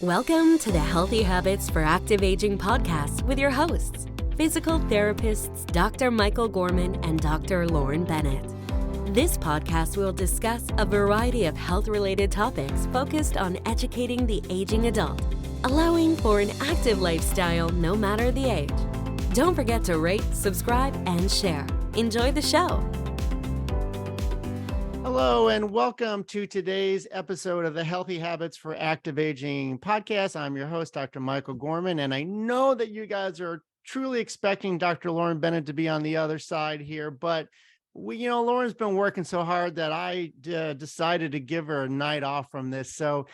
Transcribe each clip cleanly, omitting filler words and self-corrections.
Welcome to the Healthy Habits for Active Aging podcast with your hosts, physical therapists Dr. Michael Gorman and Dr. Lauren Bennett. This podcast will discuss a variety of health-related topics focused on educating the aging adult, allowing for an active lifestyle no matter the age. Don't forget to rate, subscribe, and share. Enjoy the show. Hello, and welcome to today's episode of the Healthy Habits for Active Aging podcast. I'm your host, Dr. Michael Gorman, and I know that you guys are truly expecting Dr. Lauren Bennett to be on the other side here, but Lauren's been working so hard that I decided to give her a night off from this. So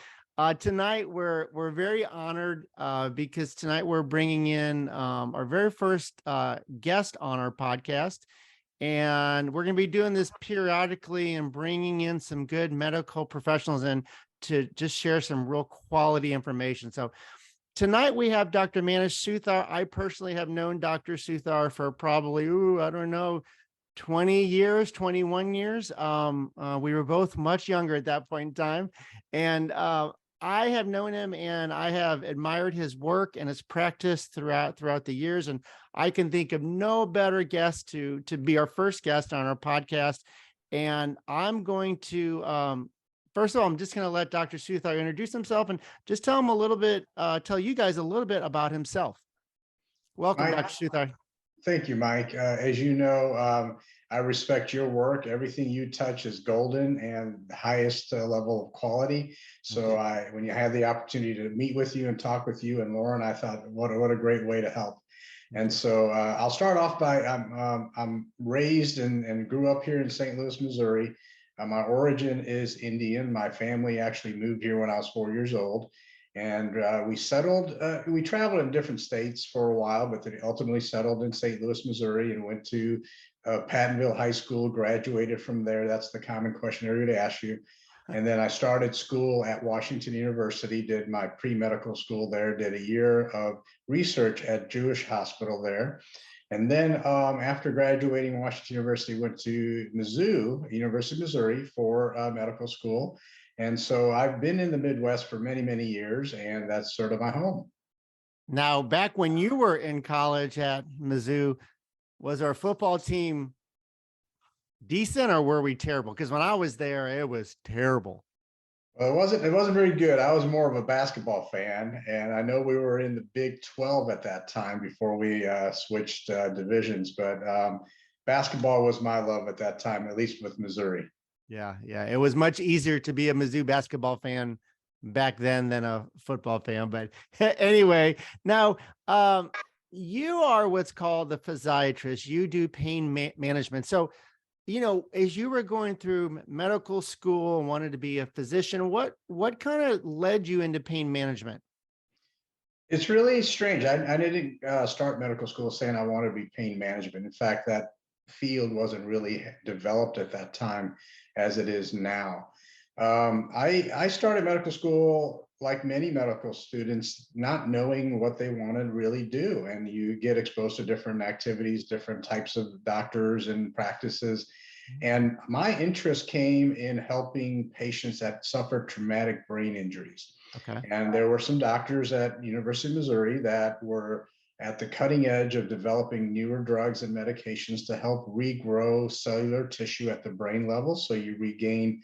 tonight we're very honored because tonight we're bringing in our very first guest on our podcast. And we're going to be doing this periodically and bringing in some good medical professionals and to just share some real quality information. So tonight we have Dr. Manish Suthar. I personally have known Dr. Suthar for probably, 20 years, 21 years. We were both much younger at that point in time. And I have known him and I have admired his work and his practice throughout the years. And I can think of no better guest to be our first guest on our podcast. And I'm going to, first of all, I'm just going to let Dr. Suthar introduce himself and just tell you guys a little bit about himself. Welcome, Dr. Suthar. Thank you, Mike. As you know, I respect your work. Everything you touch is golden and the highest level of quality. So when you had the opportunity to meet with you and talk with you and Lauren, I thought, what a great way to help. And so I'll start off by I'm raised and grew up here in St. Louis, Missouri. My origin is Indian. My family actually moved here when I was 4 years old. And we traveled in different states for a while, but then ultimately settled in St. Louis, Missouri, and went to Pattonville High School, graduated from there. That's the common question everybody asks you. And then I started school at Washington University, did my pre-medical school there, did a year of research at Jewish Hospital there. And then after graduating Washington University, went to Mizzou, University of Missouri for medical school. And so I've been in the Midwest for many, many years, and that's sort of my home. Now, back when you were in college at Mizzou, was our football team decent or were we terrible? Because when I was there, it was terrible. Well, it wasn't very good. I was more of a basketball fan, and I know we were in the Big 12 at that time before we switched divisions, but basketball was my love at that time, at least with Missouri. Yeah. It was much easier to be a Mizzou basketball fan back then than a football fan. But anyway, now you are what's called the physiatrist. You do pain management. So, as you were going through medical school and wanted to be a physician, what kind of led you into pain management? It's really strange. I didn't start medical school saying I wanted to be pain management. In fact, that field wasn't really developed at that time as it is now. I started medical school like many medical students, not knowing what they want to really do. And you get exposed to different activities, different types of doctors and practices. And my interest came in helping patients that suffered traumatic brain injuries. Okay. And there were some doctors at University of Missouri that were at the cutting edge of developing newer drugs and medications to help regrow cellular tissue at the brain level. So you regain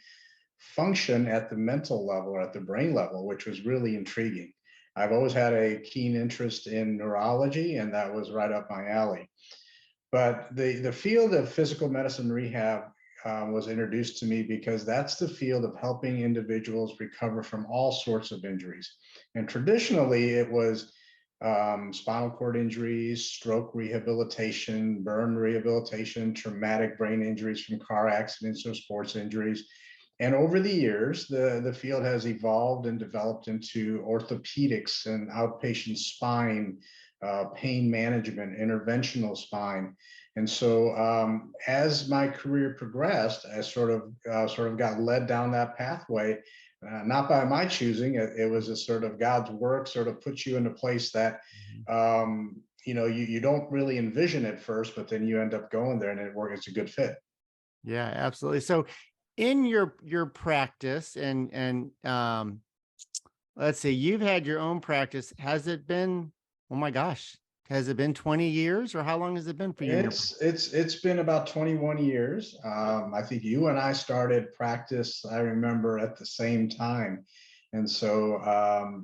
function at the mental level or at the brain level, which was really intriguing. I've always had a keen interest in neurology, and that was right up my alley. But the field of physical medicine rehab was introduced to me because that's the field of helping individuals recover from all sorts of injuries. And traditionally, it was spinal cord injuries, stroke rehabilitation, burn rehabilitation, traumatic brain injuries from car accidents or sports injuries. And over the years, the field has evolved and developed into orthopedics and outpatient spine, pain management, interventional spine. And so as my career progressed, I sort of got led down that pathway, not by my choosing. It was a sort of God's work sort of puts you in a place that you don't really envision at first, but then you end up going there and it's a good fit. Yeah, absolutely. So in your practice and let's see, you've had your own practice. Has it been, oh my gosh, has it been 20 years or how long has it been for you in your It's been about 21 years. I think you and I started practice, I remember, at the same time. And so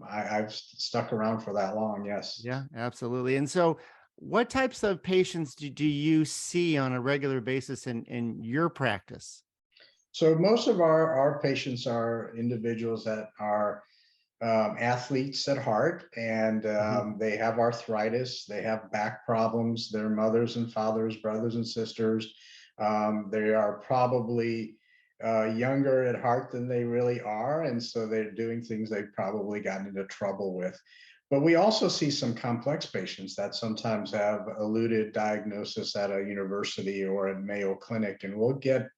I've stuck around for that long. Yes. Yeah, absolutely. And so what types of patients do you see on a regular basis in your practice? So most of our patients are individuals that are athletes at heart, and Mhm. they have arthritis, they have back problems, their mothers and fathers, brothers and sisters. They are probably younger at heart than they really are, and so they're doing things they've probably gotten into trouble with. But we also see some complex patients that sometimes have eluded diagnosis at a university or a Mayo Clinic, and we'll get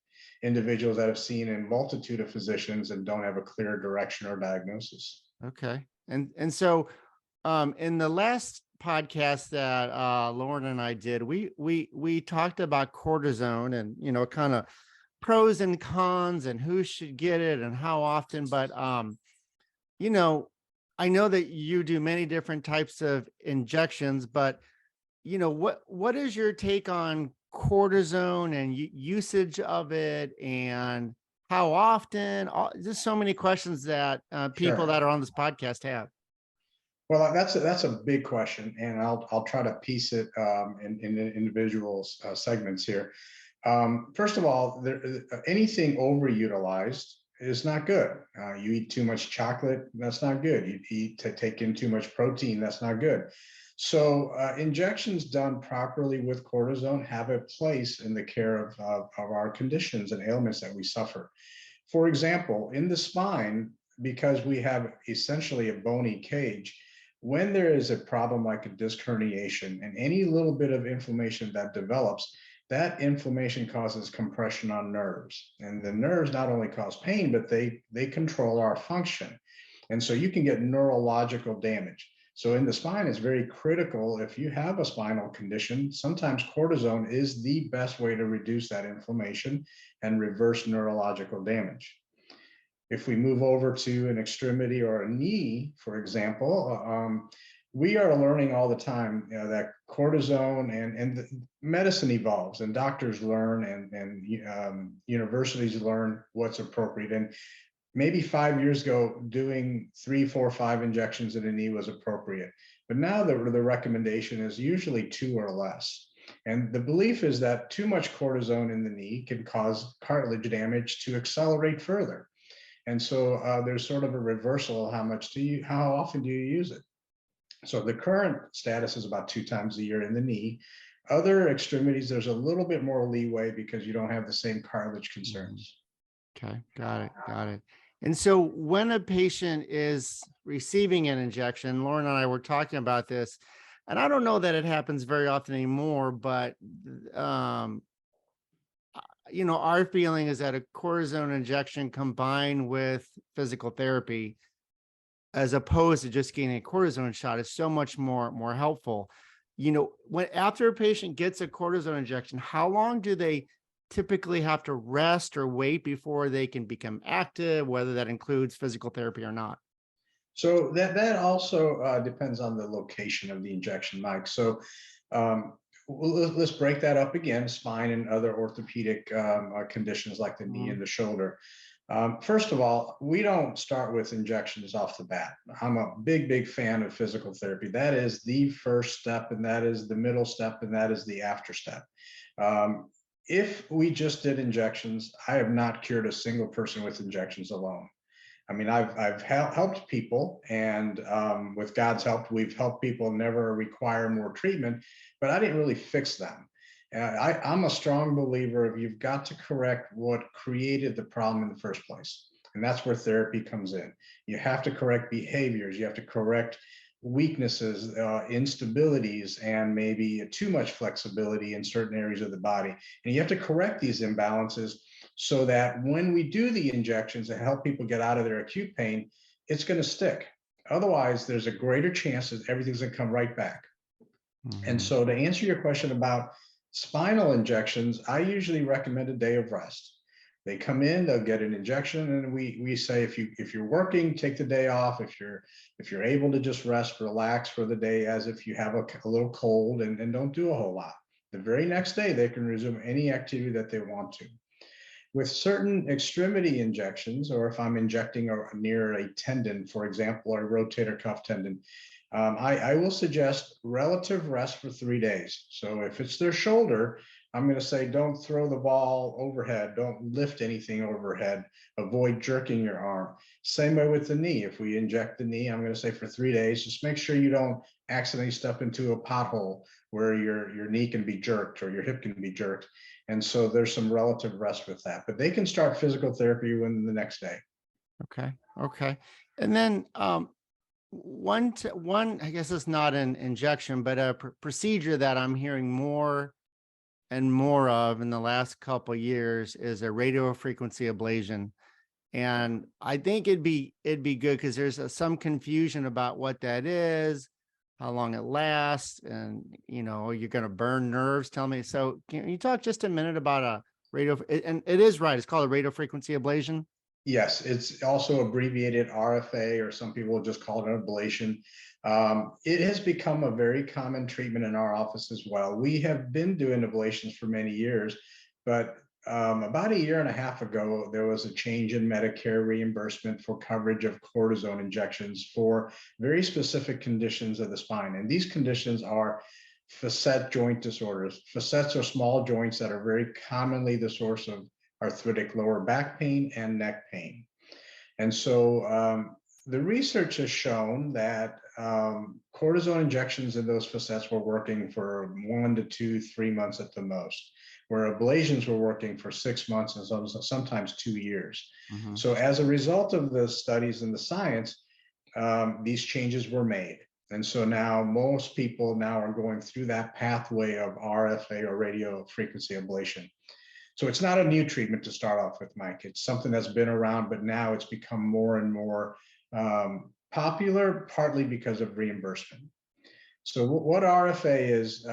individuals that have seen a multitude of physicians and don't have a clear direction or diagnosis. Okay. And so in the last podcast that Lauren and I did, we talked about cortisone and kind of pros and cons and who should get it and how often. But you know, I know that you do many different types of injections, but what is your take on cortisone and usage of it and how often? Just so many questions that people Sure. that are on this podcast have. Well, that's a big question, and I'll try to piece it in individuals segments here. First of all, anything overutilized is not good. You eat too much chocolate, that's not good. You eat to take in too much protein, that's not good. So injections done properly with cortisone have a place in the care of our conditions and ailments that we suffer. For example, in the spine, because we have essentially a bony cage, when there is a problem like a disc herniation and any little bit of inflammation that develops, that inflammation causes compression on nerves. And the nerves not only cause pain, but they control our function. And so you can get neurological damage. So in the spine, it's very critical. If you have a spinal condition, sometimes cortisone is the best way to reduce that inflammation and reverse neurological damage. If we move over to an extremity or a knee, for example, we are learning all the time that cortisone and medicine evolves and doctors learn and universities learn what's appropriate. And maybe 5 years ago, doing 3, 4, 5 injections in a knee was appropriate. But now the recommendation is usually 2 or less. And the belief is that too much cortisone in the knee can cause cartilage damage to accelerate further. And so there's sort of a reversal. How often do you use it? So the current status is about 2 times a year in the knee. Other extremities, there's a little bit more leeway because you don't have the same cartilage concerns. Okay, got it, got it. And so when a patient is receiving an injection, Lauren and I were talking about this, and I don't know that it happens very often anymore, but um, our feeling is that a cortisone injection combined with physical therapy, as opposed to just getting a cortisone shot, is so much more helpful. When after a patient gets a cortisone injection, how long do they typically have to rest or wait before they can become active, whether that includes physical therapy or not? So that also depends on the location of the injection, Mike. So um, let's break that up again: spine and other orthopedic conditions like the knee and the shoulder. First of all, we don't start with injections off the bat. I'm a big fan of physical therapy. That is the first step, and that is the middle step, and that is the after step. Um, if we just did injections, I have not cured a single person with injections alone. I mean, I've helped people, and with God's help, we've helped people never require more treatment, but I didn't really fix them. I'm a strong believer of you've got to correct what created the problem in the first place. And that's where therapy comes in. You have to correct behaviors, you have to correct weaknesses, instabilities, and maybe too much flexibility in certain areas of the body. And you have to correct these imbalances so that when we do the injections to help people get out of their acute pain, it's going to stick. Otherwise, there's a greater chance that everything's going to come right back. And Mhm. so to answer your question about spinal injections, I usually recommend a day of rest. They come in, they'll get an injection, and we say if you're working, take the day off. If you're able to just rest, relax for the day as if you have a little cold, and don't do a whole lot. The very next day, they can resume any activity that they want to. With certain extremity injections, or if I'm injecting near a tendon, for example, a rotator cuff tendon, I will suggest relative rest for 3 days. So if it's their shoulder, I'm going to say don't throw the ball overhead, don't lift anything overhead, avoid jerking your arm. Same way with the knee. If we inject the knee, I'm going to say for 3 days, just make sure you don't accidentally step into a pothole where your knee can be jerked or your hip can be jerked. And so there's some relative rest with that, but they can start physical therapy within the next day. Okay. Okay. And then one, I guess it's not an injection, but a procedure that I'm hearing more and more of in the last couple of years is a radiofrequency ablation. And I think it'd be good because there's some confusion about what that is, how long it lasts, and you're going to burn nerves. Tell me. So can you talk just a minute about a radio? And it is right. It's called a radiofrequency ablation. Yes, it's also abbreviated RFA, or some people just call it an ablation. It has become a very common treatment in our office as well. We have been doing ablations for many years, but about a year and a half ago, there was a change in Medicare reimbursement for coverage of cortisone injections for very specific conditions of the spine. And these conditions are facet joint disorders. Facets are small joints that are very commonly the source of arthritic lower back pain and neck pain. And so the research has shown that cortisone injections in those facets were working for 1 to 2, 3 months at the most, where ablations were working for 6 months and sometimes 2 years. Mm-hmm. So as a result of the studies and the science, these changes were made. And so now most people now are going through that pathway of RFA, or radio frequency ablation. So it's not a new treatment to start off with, Mike. It's something that's been around, but now it's become more and more popular, partly because of reimbursement. So what RFA is,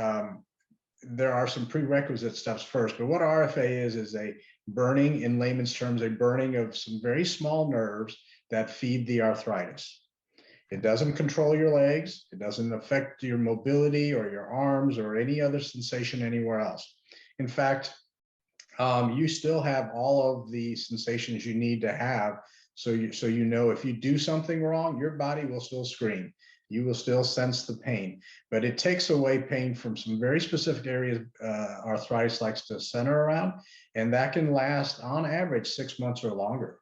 there are some prerequisite steps first, but what RFA is a burning, in layman's terms, a burning of some very small nerves that feed the arthritis. It doesn't control your legs. It doesn't affect your mobility or your arms or any other sensation anywhere else. In fact, you still have all of the sensations you need to have. So you know if you do something wrong, your body will still scream. You will still sense the pain, but it takes away pain from some very specific areas arthritis likes to center around, and that can last on average 6 months or longer.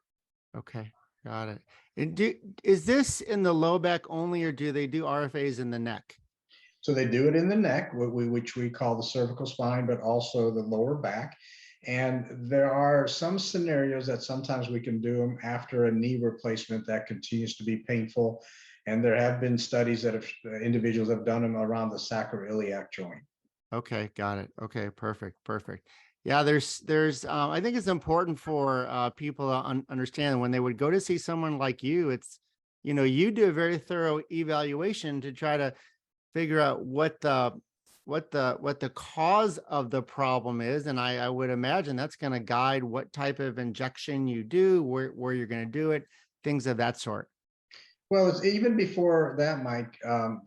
Okay, got it. And is this in the low back only, or do they do RFAs in the neck? So they do it in the neck, which we call the cervical spine, but also the lower back. And there are some scenarios that sometimes we can do them after a knee replacement that continues to be painful. And there have been studies that individuals have done them around the sacroiliac joint. Okay, got it. Okay, perfect. Yeah, there's I think it's important for people to understand when they would go to see someone like you. It's you do a very thorough evaluation to try to figure out what the cause of the problem is, and I would imagine that's going to guide what type of injection you do, where you're going to do it, things of that sort. Well, it's even before that, Mike.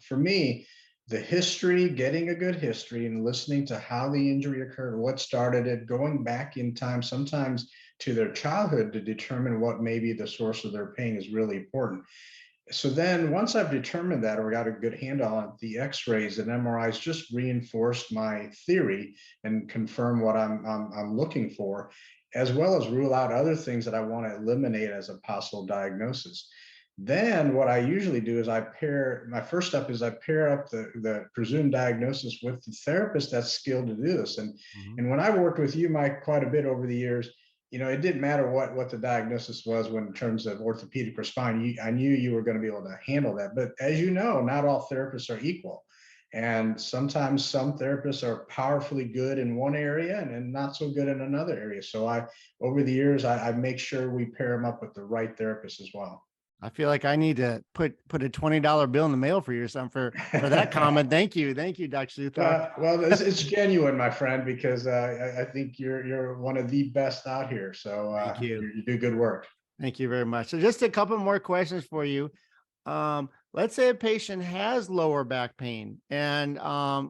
For me, the history, getting a good history and listening to how the injury occurred, what started it, going back in time, sometimes to their childhood, to determine what may be the source of their pain is really important. So then once I've determined that, or got a good handle on it, the x-rays and MRIs just reinforced my theory and confirm what I'm looking for, as well as rule out other things that I want to eliminate as a possible diagnosis. Then what I usually do is my first step is I pair up the presumed diagnosis with the therapist that's skilled to do this. And when I worked with you, Mike, quite a bit over the years, it didn't matter what the diagnosis was in terms of orthopedic or spine. I knew you were going to be able to handle that. But as you know, not all therapists are equal. And sometimes some therapists are powerfully good in one area and not so good in another area. So over the years, I make sure we pair them up with the right therapist as well. I feel like I need to put a $20 bill in the mail for you or something for that comment. Thank you, Dr. Suthar. Well, it's genuine, my friend, because I think you're one of the best out here. So Thank you. you do good work. Thank you very much. So just a couple more questions for you. Let's say a patient has lower back pain, and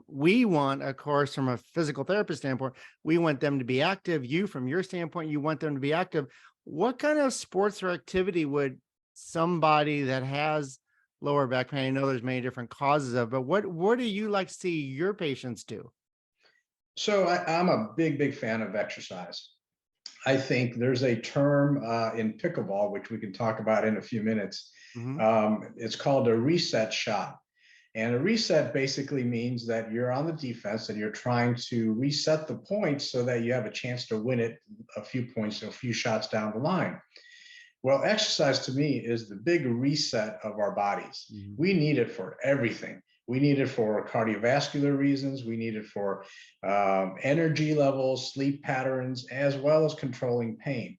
we want, of course, from a physical therapist standpoint, we want them to be active. You, from your standpoint, you want them to be active. What kind of sports or activity would somebody that has lower back pain, I know there's many different causes of, but what do you like to see your patients do? So I'm a big fan of exercise. I think there's a term in pickleball, which we can talk about in a few minutes. It's called a reset shot. And a reset basically means that you're on the defense and you're trying to reset the points so that you have a chance to win it a few points, a few shots down the line. Well, exercise to me is the big reset of our bodies. We need it for everything. We need it for cardiovascular reasons. We need it for energy levels, sleep patterns, as well as controlling pain.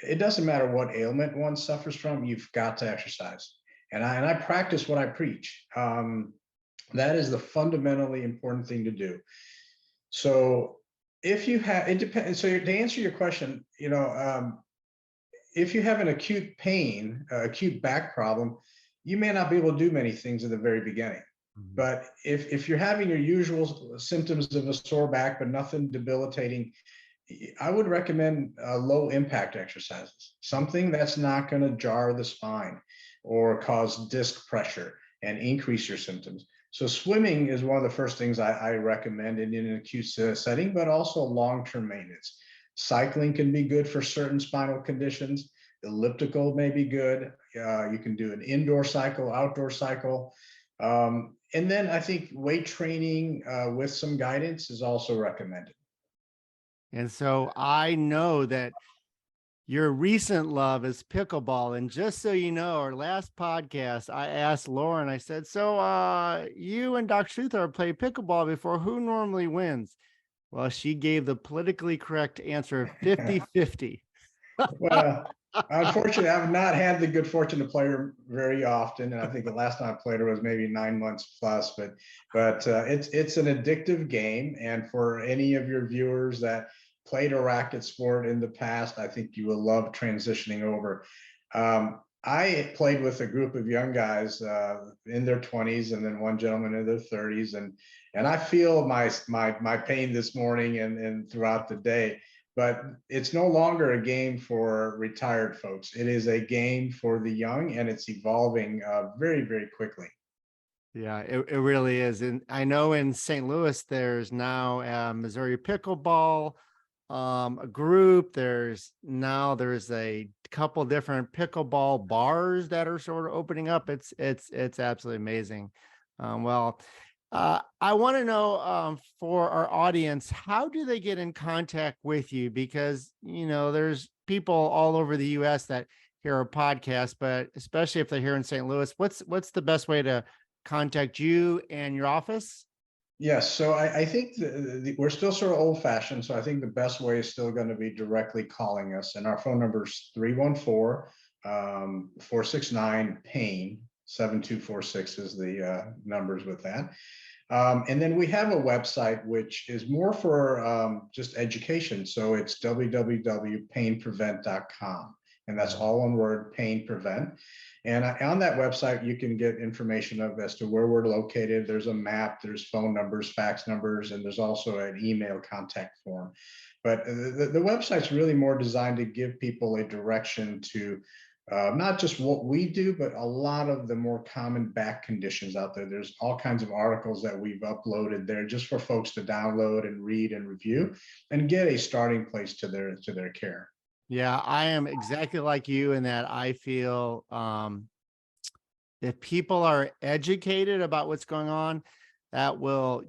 It doesn't matter what ailment one suffers from, you've got to exercise. And I practice what I preach. That is the fundamentally important thing to do. So if you have, it depends. So to answer your question, if you have an acute pain, acute back problem, you may not be able to do many things in the very beginning. But if you're having your usual symptoms of a sore back, but nothing debilitating, I would recommend low impact exercises, something that's not going to jar the spine or cause disc pressure and increase your symptoms. So swimming is one of the first things I recommend in an acute setting, but also long-term maintenance. Cycling can be good for certain spinal conditions. Elliptical may be good. You can do an indoor cycle, outdoor cycle. And then I think weight training with some guidance is also recommended. And so I know that your recent love is pickleball. And just so you know, our last podcast, I asked Lauren, I said, so you and Dr. Suthar play pickleball before. Who normally wins? Well, she gave the politically correct answer of 50-50. Well, unfortunately, I've not had the good fortune to play her very often, and I think the last time I played her was maybe 9 months plus. But it's an addictive game, and for any of your viewers that played a racket sport in the past, I think you will love transitioning over. I played with a group of young guys in their 20s, and then one gentleman in their 30s, and I feel my pain this morning and throughout the day. But it's no longer a game for retired folks. It is a game for the young, and it's evolving very quickly. Yeah, it really is. And I know in St. Louis, there's now a Missouri pickleball a group. There's a couple different pickleball bars that are sort of opening up. It's absolutely amazing. I want to know for our audience, how do they get in contact with you? Because, there's people all over the US that hear our podcast, but especially if they're here in St. Louis, what's the best way to contact you and your office? Yes. So I think we're still sort of old fashioned. So I think the best way is still going to be directly calling us. And our phone number is 314-469-PAIN. 7246 is the numbers with that. And then we have a website, which is more for just education. So it's www.painprevent.com. And that's all one word, Pain Prevent. And on that website, you can get information as to where we're located. There's a map, there's phone numbers, fax numbers, and there's also an email contact form. But the website's really more designed to give people a direction to not just what we do, but a lot of the more common back conditions out there. There's all kinds of articles that we've uploaded there just for folks to download and read and review and get a starting place to their care. Yeah, I am exactly like you in that I feel if people are educated about what's going on, that will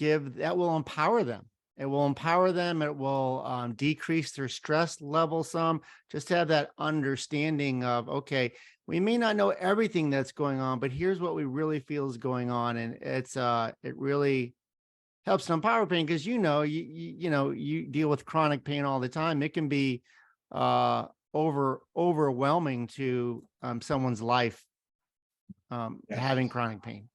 empower them. It will empower them. It will decrease their stress level some, just to have that understanding of, okay, we may not know everything that's going on, but here's what we really feel is going on. And it really helps to empower pain, because you deal with chronic pain all the time. It can be overwhelming to someone's life, Yeah. having chronic pain.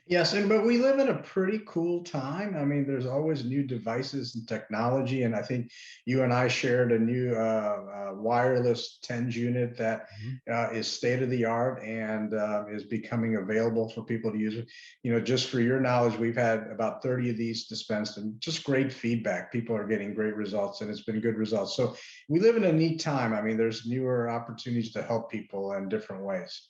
Yes, but we live in a pretty cool time. I mean, there's always new devices and technology, and I think you and I shared a new wireless TENS unit that is state of the art and is becoming available for people to use. You know, just for your knowledge, we've had about 30 of these dispensed, and just great feedback. People are getting great results, and it's been good results. So we live in a neat time. I mean, there's newer opportunities to help people in different ways.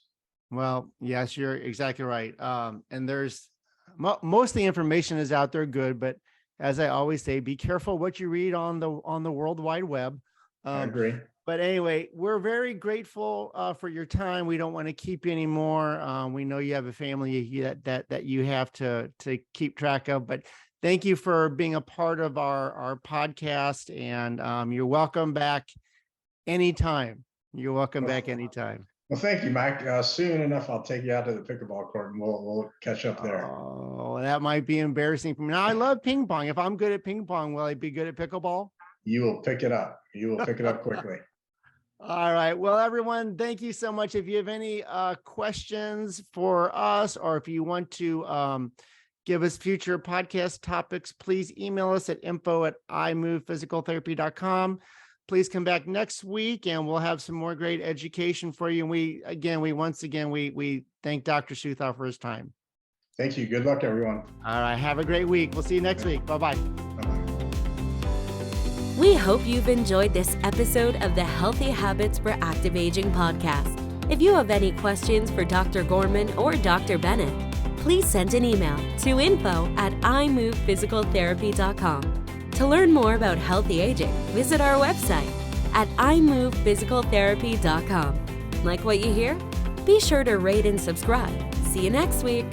Well, yes, you're exactly right. And there's most of the information is out there good, but as I always say, be careful what you read on the World Wide Web. I agree. But anyway, we're very grateful for your time. We don't want to keep you anymore. We know you have a family that you have to keep track of, but thank you for being a part of our podcast, and you're welcome back anytime. You're welcome back anytime. Well, thank you, Mike. Soon enough, I'll take you out to the pickleball court and we'll catch up there. Oh, that might be embarrassing for me. Now, I love ping pong. If I'm good at ping pong, will I be good at pickleball? You will pick it up. You will pick it up quickly. All right. Well, everyone, thank you so much. If you have any questions for us, or if you want to give us future podcast topics, please email us at info@iMovePhysicalTherapy.com. Please come back next week and we'll have some more great education for you. And we once again thank Dr. Suthar for his time. Thank you. Good luck, everyone. All right. Have a great week. We'll see you next week. Bye-bye. Bye-bye. We hope you've enjoyed this episode of the Healthy Habits for Active Aging podcast. If you have any questions for Dr. Gorman or Dr. Bennett, please send an email to info@iMovePhysicalTherapy.com. To learn more about healthy aging, visit our website at iMovePhysicalTherapy.com. Like what you hear? Be sure to rate and subscribe. See you next week.